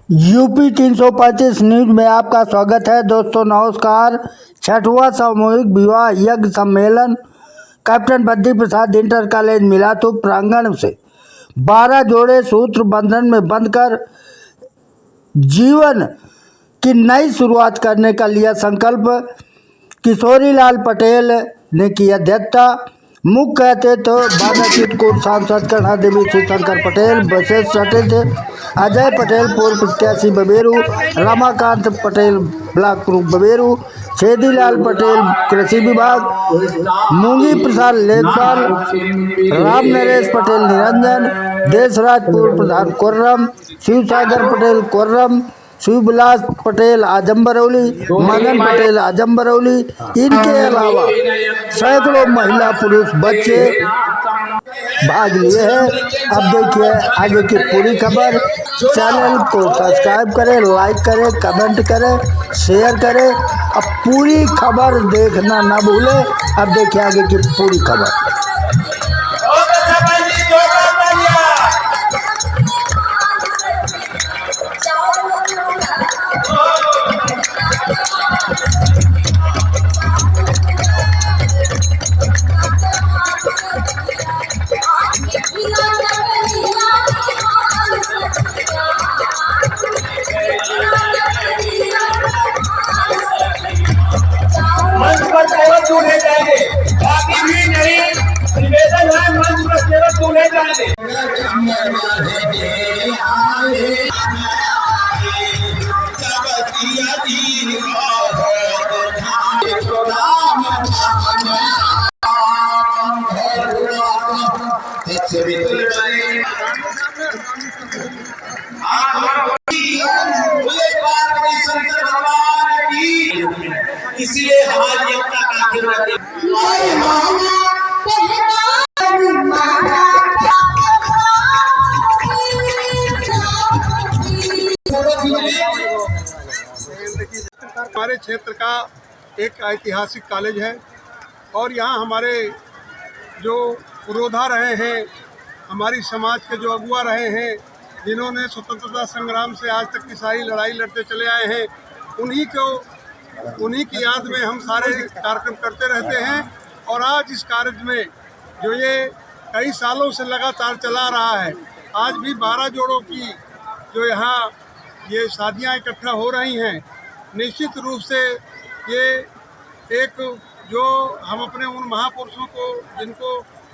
UP 325 news में आपका स्वागत है। दोस्तों नमस्कार। छठवां सामूहिक विवाह यज्ञ सम्मेलन captain Badri Prasad inter college मिलातुर प्रांगण से 12 जोड़े सूत्र बंधन में बंधकर जीवन की नई शुरुआत करने का लिया संकल्प। किशोरीलाल पटेल ने की अध्यक्षता। मुख्य कहते तो बागाचितपुर सांसद कर्णादेवी शिवशंकर पटेल विशेष सटे थे। अजय पटेल पूर्व प्रत्याशी बबेरू, रमाकांत पटेल ब्लॉक प्रमुख बबेरू, छेदीलाल पटेल कृषि विभाग, मूंगी प्रसाद लेखपाल, राम नरेश पटेल निरंजन, देशराज पूर्व प्रधान कोर्रम, शिवसागर पटेल कोर्रम, शिवविलास पटेल आजम बरौली, मदन पटेल आजम बरौली। इनके अलावा सैकड़ों महिला पुरुष बच्चे भाग लिए हैं। अब देखिए आगे की पूरी खबर। चैनल को सब्सक्राइब करें, लाइक करें, कमेंट करें, शेयर करें। अब पूरी खबर देखना ना भूलें। अब देखिए आगे की पूरी खबर। मंच पर सेवक चुने जाएंगे, बाकी भी नहीं निवेदन है। मंच पर सेवक चुने जाएंगे। इसलिए हमारी एकता का आशीर्वाद हमारे क्षेत्र का एक ऐतिहासिक कॉलेज है और यहाँ हमारे जो पुरोधा रहे हैं, हमारी समाज के जो अगुआ रहे हैं, जिन्होंने स्वतंत्रता संग्राम से आज तक की सारी लड़ाई लड़ते चले आए हैं, उन्हीं की याद में हम सारे कार्यक्रम करते रहते हैं। और आज इस कार्य में जो ये कई सालों से लगातार चला रहा है, आज भी 12 जोड़ों की जो यहाँ ये शादियाँ इकट्ठा हो रही हैं, निश्चित रूप से ये एक जो हम अपने उन महापुरुषों को जिनको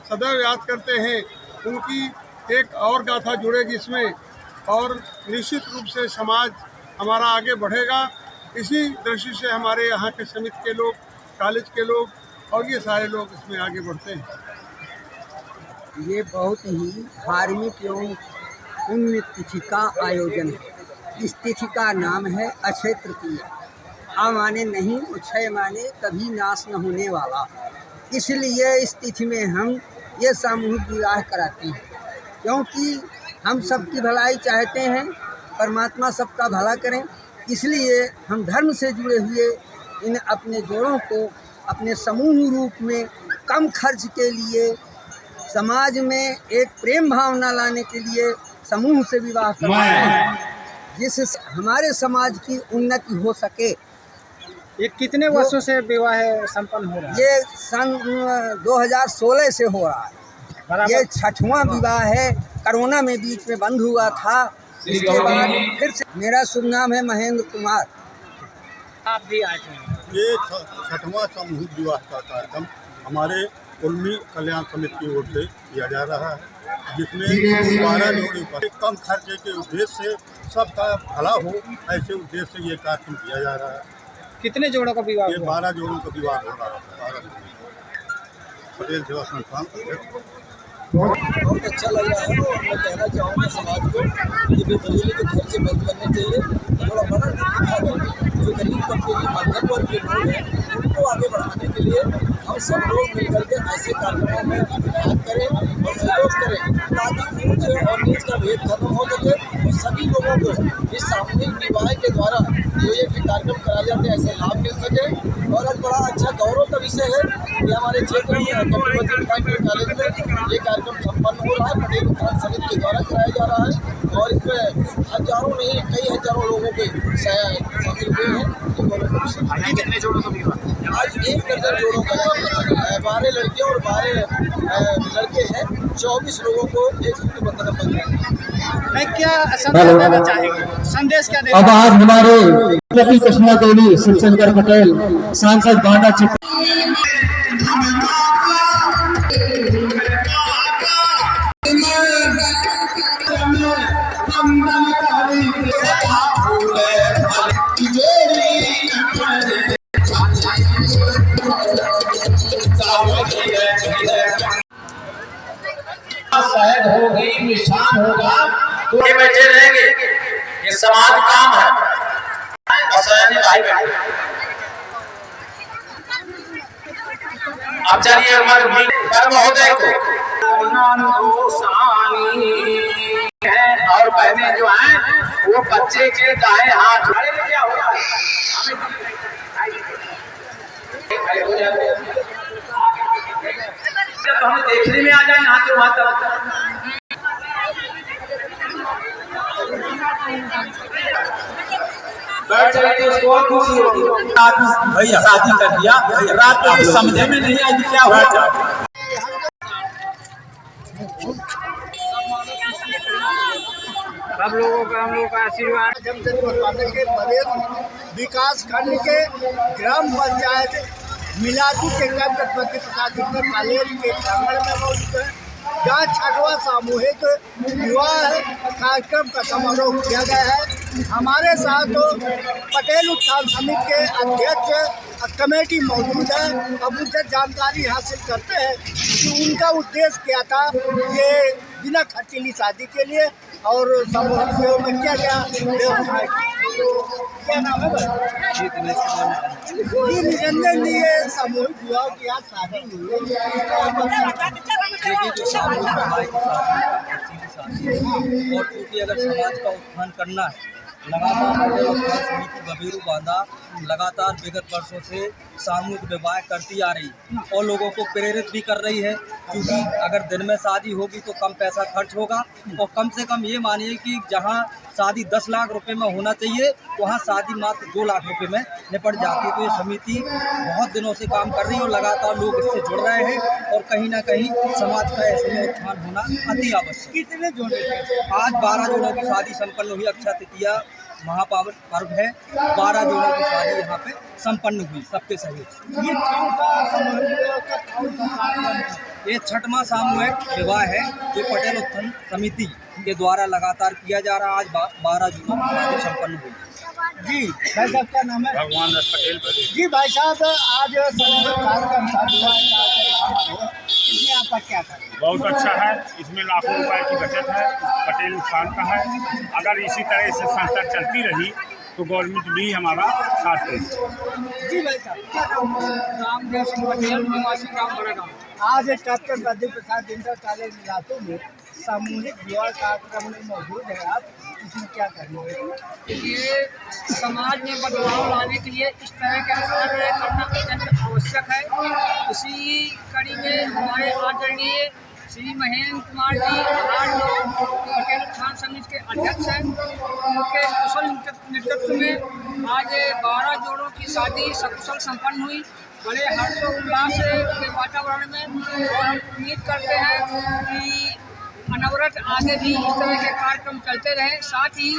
सदैव याद करते हैं, उनकी एक और गाथा जुड़ेगी इसमें और निश्चित रूप से समाज हमारा आगे बढ़ेगा। इसी दृष्टि से हमारे यहाँ के समिति के लोग, कॉलेज के लोग और ये सारे लोग इसमें आगे बढ़ते हैं। ये बहुत ही धार्मिक एवं पुण्य तिथि का आयोजन है। इस तिथि का नाम है अक्षय तृतीया। आ माने नहीं, क्षय माने कभी नाश न होने वाला। इसलिए इस तिथि में हम ये सामूहिक विवाह कराते हैं, क्योंकि हम सबकी भलाई चाहते हैं, परमात्मा सबका भला करें। इसलिए हम धर्म से जुड़े हुए इन अपने जोड़ों को अपने समूह रूप में कम खर्च के लिए समाज में एक प्रेम भावना लाने के लिए समूह से विवाह करते हैं, जिससे हमारे समाज की उन्नति हो सके। ये कितने वर्षों से विवाह संपन्न हो रहा है? ये सन 2016 से हो रहा है। ये 6वां विवाह है। कोरोना में बीच में बंद हुआ था, इसके बाद फिर से। मेरा शुभ नाम है महेंद्र कुमार। आप भी आए थे। ये 6वां सामूहिक विवाह का कार्यक्रम हमारे उल्मी कल्याण समिति की ओर से किया जा रहा है, जिसमें 12 जोड़ों पर कम खर्चे के उद्देश्य से सबका भला हो, ऐसे उद्देश्य से ये कार्यक्रम किया जा रहा है। कितने जोड़ों का विवाह? ये 12 जोड़ों का विवाह हो रहा है। पटेल सेवा संस्थान बहुत अच्छा लग रहा है। और मैं कहना चाहूँगा समाज को कि बिजली के खर्चे बंद करने चाहिए। थोड़ा बड़ा जो गरीब तबके के मध्यम वर्ग के लोग हैं, उनको आगे बढ़ाने के लिए हम सब लोग मिलकर के ऐसे कार्यक्रमों में अभियान करें और सहयोग करें, ताकि ऊंच और नीच का भेद खत्म हो सके और सभी लोगों को इस सामूहिक विवाह के द्वारा जो ये कार्यक्रम कराए जाते हैं ऐसे लाभ मिल सके। और आज बड़ा अच्छा गौरव का विषय है कि हमारे क्षेत्र में कॉलेज में ये कार्यक्रम संपन्न हो रहा है। पटेल उत्थान समिति के द्वारा कराया जा रहा है और इसमें हजारों नहीं कई हजारों लोगों के शामिल हुए हैं। आज कितने जोड़ों का विवाह? आज 1 दर्जन जोड़ों का 12 लड़कियां और 12 लड़के हैं। 24 लोगों को एक सूत्र बंधन बन रहे हैं। मैं क्या संदेश देना चाहेंगे? संदेश क्या देना? अब आज हमारे प्रति कृष्णा देवी शिवशंकर पटेल सांसद बांदा क्षेत्र शायद होगी निशान होगा तो ये बैठे रहेंगे। ये समाज काम है भाई भाई आप चलिए महोदय को और बहने जो हैं वो बच्चे के दाएं हाथ क्या हो रहा जब हमें देखने में आ जाए यहाँ के वहां तक बैठ जाए तो उसको और खुशी होगी। भैया शादी कर दिया रात में समझे में नहीं आई क्या हुआ। सब लोगों का हम लोग का आशीर्वाद। के बड़े विकास खंड के ग्राम पंचायत मिलातू के कैप्टन कॉलेज के प्रांगण में मौजूद है, जहाँ 6वां सामूहिक विवाह कार्यक्रम का समारोह किया गया है। हमारे साथ पटेल उत्थान समिति के अध्यक्ष कमेटी मौजूद है। अब उनसे जानकारी हासिल करते हैं कि उनका उद्देश्य क्या था ये बिना खर्चीली शादी के लिए और सामूहिक विवाह में क्या क्या व्यवस्थाएं। क्या नाम है भाई? जी निरंजन जी, ये सामूहिक विवाह की आज शादी हुई है। देखिए जो सामूहिक विवाह की शादी है और क्योंकि अगर समाज का उत्थान करना है, लगातार पटेल उत्थान समिति बबीरू बांदा लगातार विगत वर्षों से सामूहिक विवाह करती आ रही है और लोगों को प्रेरित भी कर रही है। क्योंकि अगर दिन में शादी होगी तो कम पैसा खर्च होगा और कम से कम ये मानिए कि जहां शादी 10 लाख रुपए में होना चाहिए वहां शादी मात्र 2 लाख रुपए में निपट जाती है। तो ये समिति बहुत दिनों से काम कर रही है और लगातार लोग इससे जुड़ रहे हैं और कहीं ना कहीं समाज का ऐसे में उत्थान होना अति आवश्यक। कितने जोड़े? आज 12 जोड़ों की शादी संपन्न हुई। अक्षय तृतीया महापावन पर्व है। 12 जोड़ों की शादी यहाँ पे संपन्न हुई सबके सहयोग से। ये कौन सा सामूहिक विवाह का कौन सा कार्यक्रम है? ये 6वां सामूहिक विवाह है जो पटेल उत्थान समिति के द्वारा लगातार किया जा रहा है। आज 12 जोड़ों की शादी संपन्न हुई। जी भाई साहब, क्या नाम है? भगवान दास पटेल। जी भाई साहब, आज सामूहिक कार्यक्रम था, इसमें आपका क्या था? बहुत अच्छा है। इसमें लाखों रुपए की बचत है। पटेल उत्थान का है। अगर इसी तरह से संस्था चलती रही तो गवर्नमेंट भी हमारा साथ देगी। जी भाई साहब, क्या नाम है? रामदेव सिंह पटेल, निवासी ग्राम बड़ागांव। आज कैप्टन बद्दी प्रसाद इंटर कॉलेज मिलातू में सामूहिक विवाह कार्यक्रम में मौजूद है आप, इसमें क्या करेंगे? ये समाज में बदलाव लाने के लिए इस तरह का कार्य करना अत्यंत आवश्यक है। इसी कड़ी में हमारे आदरणीय श्री महेंद्र कुमार जी आज जो पटेल उत्थान समिति के अध्यक्ष हैं, उनके कुशल नेतृत्व में आज 12 जोड़ों की शादी सकुशल संपन्न हुई बड़े हर्षोल्लास के वातावरण में। और हम उम्मीद करते हैं कि अनवरत आगे भी इस तरह के कार्यक्रम चलते रहे। साथ ही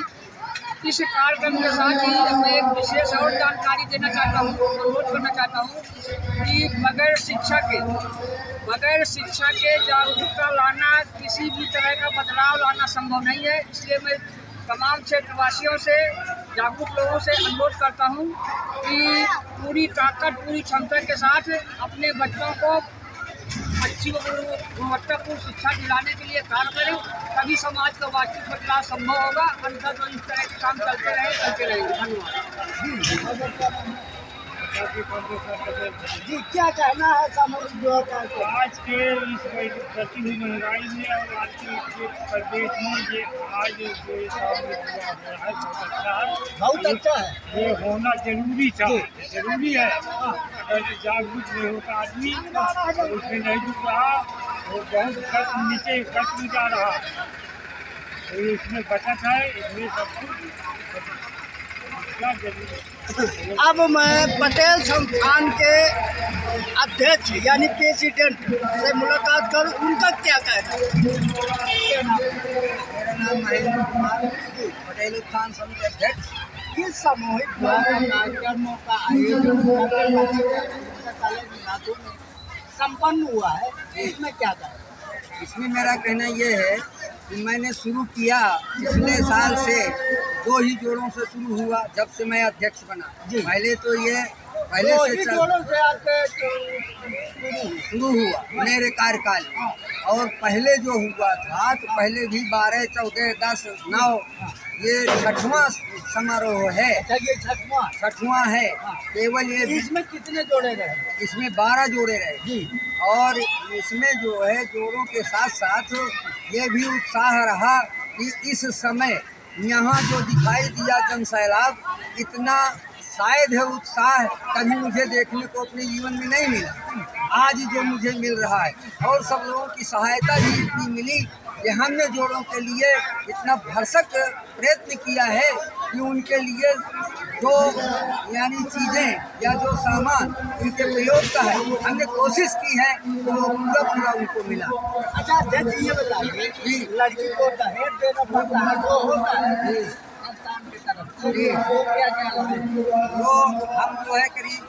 इस कार्यक्रम के साथ ही मैं एक विशेष और जानकारी देना चाहता हूँ, अनुरोध करना चाहता हूँ कि बगैर शिक्षा के जागरूकता लाना, किसी भी तरह का बदलाव लाना संभव नहीं है। इसलिए मैं तमाम क्षेत्रवासियों से, जागरूक लोगों से अनुरोध करता हूँ कि पूरी ताकत, पूरी क्षमता के साथ अपने बच्चों को अच्छी गुणवत्तापूर्ण शिक्षा दिलाने के लिए कार्य करें, तभी समाज का वास्तविक बदलाव संभव होगा। अन्यथा तो इस तरह के काम चलते रहेंगे। धन्यवाद। जी, क्या कहना है सामूहिक विवाह कार्यक्रम? आज के इस बढ़ती हुई महंगाई में और आज के प्रदेश में ये आज जो सामूहिक विवाह हो रहा है बहुत अच्छा है। बहुत अच्छा है। ये होना जरूरी था, जरूरी है। अगर जागरूक नहीं होता आदमी तो उसमें नहीं जुट रहा और बहुत खर्च नीचे जा रहा है। तो इसमें बचत है, इसमें सब कुछ क्या जरूरी है। अब मैं पटेल संस्थान के अध्यक्ष यानी प्रेसिडेंट से मुलाकात करूं, उनका क्या कहना है? मेरा नाम महेंद्र कुमार, पटेल उत्थान समिति अध्यक्ष। किस सामूहिक विवाह कार्यक्रमों का आयोजन संपन्न हुआ है, इसमें क्या कहना है? इसमें मेरा कहना ये है कि मैंने शुरू किया पिछले साल से, 2 ही जोड़ों से शुरू हुआ जब से मैं अध्यक्ष बना। पहले तो ये पहले तो से ही जोड़ों से आपके शुरू हुआ मेरे कार्यकाल में। और पहले जो हुआ था तो पहले भी 12, 14, 10, 9 ये 6वां समारोह है। अच्छा, ये 6वां है। केवल ये इसमें कितने जोड़े रहे? इसमें 12 जोड़े रहे जी। और इसमें जो है जोड़ों के साथ साथ ये भी उत्साह रहा कि इस समय यहाँ जो दिखाई दिया जनसैलाब, इतना शायद है उत्साह कभी मुझे देखने को अपने जीवन में नहीं मिला। आज जो मुझे मिल रहा है और सब लोगों की सहायता भी इतनी मिली कि हमने जोड़ों के लिए इतना भरसक प्रयत्न किया है कि उनके लिए जो यानी चीज़ें या जो सामान उनके प्रयोग का है हमने कोशिश की है तो वो पूरा उनको मिला। अच्छा अध्यक्ष, ये बताइए कि लड़की को दहेज देना पड़ता है, जो होता है संस्थान की तरफ से, वो क्या क्या लाए? जो हम जो है करीब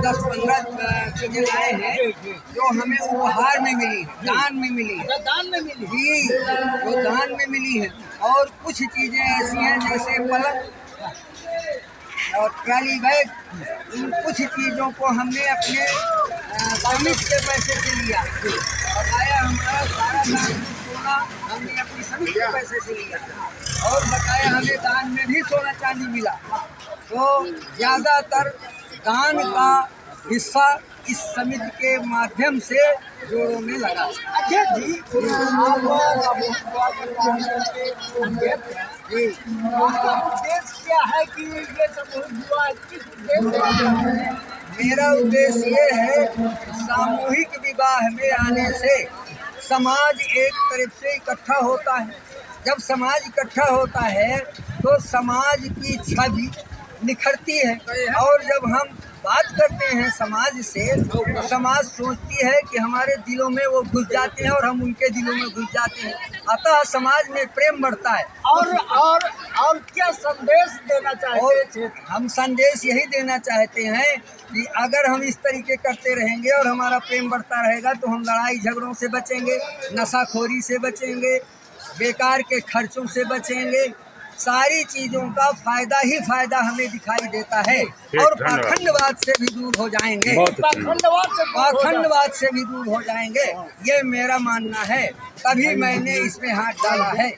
10-15 चीज़ें लाए हैं जो हमें उपहार में मिली है, दान में मिली है। दान में मिली जी, जो दान में मिली है। और कुछ चीज़ें ऐसी हैं जैसे पलक और ट्राली बैग, इन कुछ चीज़ों को हमने अपने समिति के पैसे से लिया। बकाया हमारा सारा दान सोना हमने अपनी समिति के पैसे से लिया और बकाया हमें दान में भी सोना चांदी मिला। तो ज़्यादातर दान का हिस्सा इस समिति के माध्यम से जोड़ों में लगा। अध्यक्ष जी, आप सामूहिक विवाह के अध्यक्ष हैं जी, आपका उद्देश्य क्या है कि ये सामूहिक विवाह किस उद्देश्य से? मेरा उद्देश्य ये है सामूहिक विवाह में आने से समाज एक तरफ से इकट्ठा होता है। जब समाज इकट्ठा होता है तो समाज की छवि निखरती है। और जब हम बात करते हैं समाज से तो समाज सोचती है कि हमारे दिलों में वो घुस जाते हैं और हम उनके दिलों में घुस जाते हैं। अतः समाज में प्रेम बढ़ता है। और क्या संदेश देना चाहते हैं? हम संदेश यही देना चाहते हैं कि अगर हम इस तरीके करते रहेंगे और हमारा प्रेम बढ़ता रहेगा तो हम लड़ाई झगड़ों से बचेंगे, नशाखोरी से बचेंगे, बेकार के खर्चों से बचेंगे। सारी चीज़ों का फायदा ही फायदा हमें दिखाई देता है और पाखंडवाद से भी दूर हो जाएंगे। पाखंडवाद से भी दूर हो जाएंगे, ये मेरा मानना है। तभी मैंने इसमें हाथ डाला है।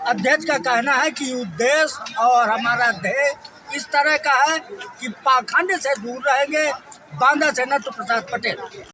अध्यक्ष का कहना है कि उद्देश्य और हमारा ध्येय इस तरह का है कि पाखंड से दूर रहेंगे। बांदा से नटू प्रसाद पटेल।